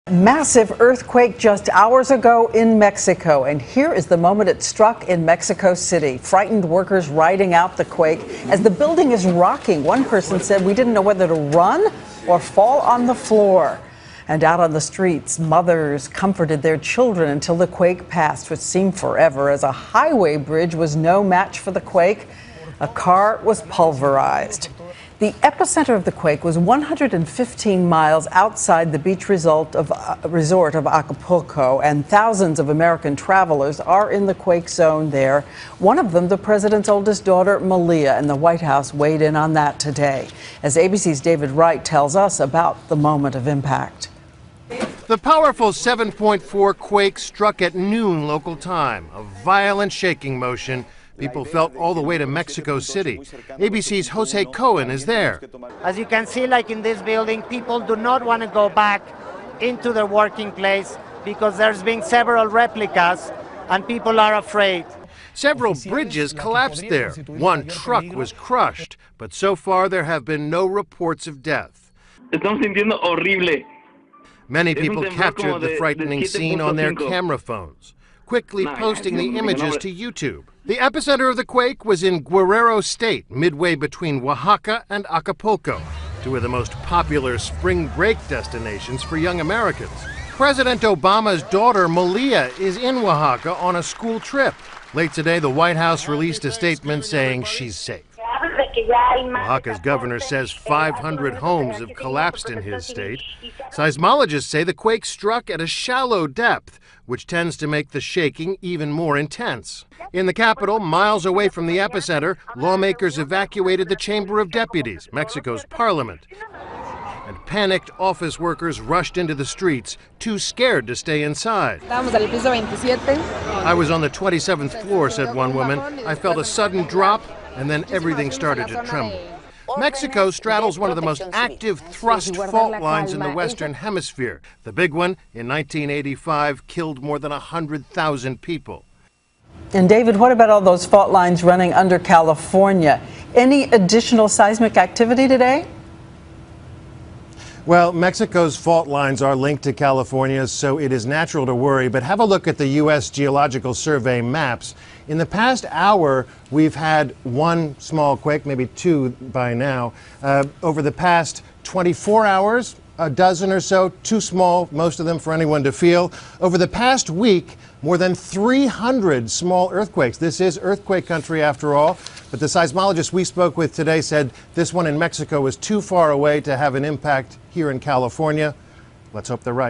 Massive earthquake just hours ago in Mexico, and here is the moment it struck in Mexico City. Frightened workers riding out the quake as the building is rocking. One person said, "We didn't know whether to run or fall on the floor." And out on the streets, mothers comforted their children until the quake passed, which seemed forever, as a highway bridge was no match for the quake. A car was pulverized. The epicenter of the quake was 115 miles outside the beach resort of Acapulco, and thousands of American travelers are in the quake zone there. One of them, the president's oldest daughter, Malia, and the White House weighed in on that today, as ABC's David Wright tells us about the moment of impact. The powerful 7.4 quake struck at noon local time, a violent shaking motion people felt all the way to Mexico City. ABC's Jose Cohen is there. As you can see, like in this building, people do not want to go back into their working place because there's been several replicas and people are afraid. Several bridges collapsed there. One truck was crushed, but so far there have been no reports of death. Estamos sintiendo horrible. Many people captured the frightening scene on their camera phones, quickly posting the images to YouTube. The epicenter of the quake was in Guerrero State, midway between Oaxaca and Acapulco, two of the most popular spring break destinations for young Americans. President Obama's daughter, Malia, is in Oaxaca on a school trip. Late today, the White House released a statement saying she's safe. Oaxaca's governor says 500 homes have collapsed in his state. Seismologists say the quake struck at a shallow depth, which tends to make the shaking even more intense. In the capital, miles away from the epicenter, lawmakers evacuated the Chamber of Deputies, Mexico's parliament. And panicked office workers rushed into the streets, too scared to stay inside. I was on the 27th floor, said one woman. I felt a sudden drop, and then everything started to tremble. Mexico straddles one of the most active thrust fault lines in the Western Hemisphere. The big one, in 1985, killed more than 100,000 people. And David, what about all those fault lines running under California? Any additional seismic activity today? Well, Mexico's fault lines are linked to California, so it is natural to worry. But have a look at the U.S. Geological Survey maps. In the past hour, we've had one small quake, maybe two by now. Over the past 24 hours, a dozen or so, too small, most of them for anyone to feel. Over the past week, more than 300 small earthquakes. This is earthquake country after all, but the seismologists we spoke with today said this one in Mexico was too far away to have an impact here in California. Let's hope they're right.